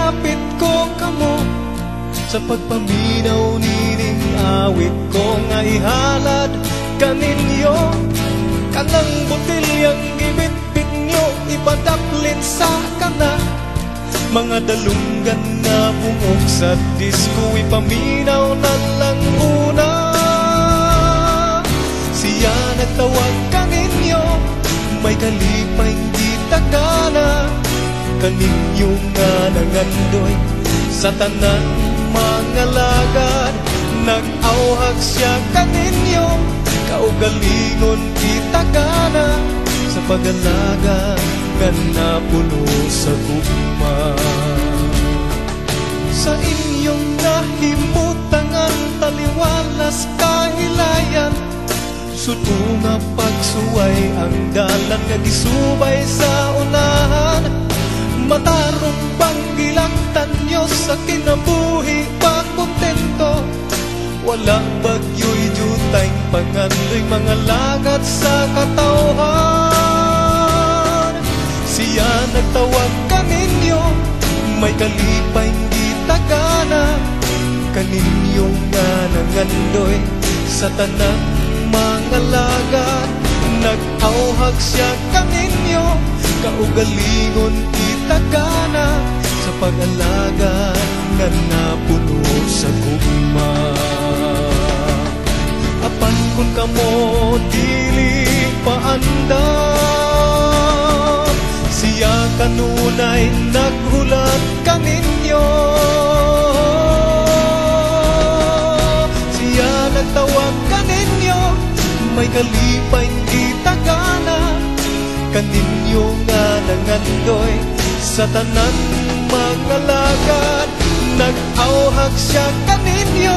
hapit ko kamo, sa pagpaminaw nining awit ko nga ihalad kaninyo. Kanang botilyang gibitbit nyo, ipadaplin sa kana. Mga dalunggan na bungog sa disko, ipaminaw na lang una. Siya nagtawag kaninyo, may kalipay di tagana. Kaninyo nga nangandoy sa tanan mga lagad. Nag-auhag siya kaninyo, kaugalingon kitagana. Sa pag-alaga nga napuno sa gugma. Sa inyong nahimutangan taliwalas kahilayan, suto nga pagsuway ang dalan nga gisubay sa unahan. Matarong panggilangtan nyo sa kinabuhi pa kontento. Wala bagyo'y jutay pangandoy mga lagat sa katawhan. Siya nagtawag kaninyo, may kalipay di tagana. Kaninyo nga nangandoy sa tanang mga lagat. Nag-auhag siya kaninyo, kaugalingon kitagana. Sa pag-alaga nga napuno sa gugma. Apan kun kamo dili paandam, siya kanunay naghulat kaninyo. Siya nagtawag kaninyo, may kalipay kitagana. Kaninyo nga nangandoy sa tanan mga lagad. Nag-auhag siya kaninyo,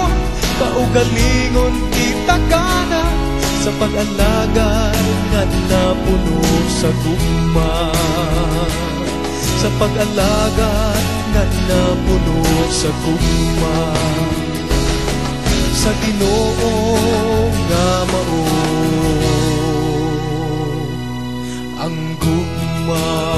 kaugalingon kitagana. Sa pag-alaga nga napuno sa gugma. Sa pag-alaga nga napuno sa gugma. Sa Ginoo nga mao ang gugma.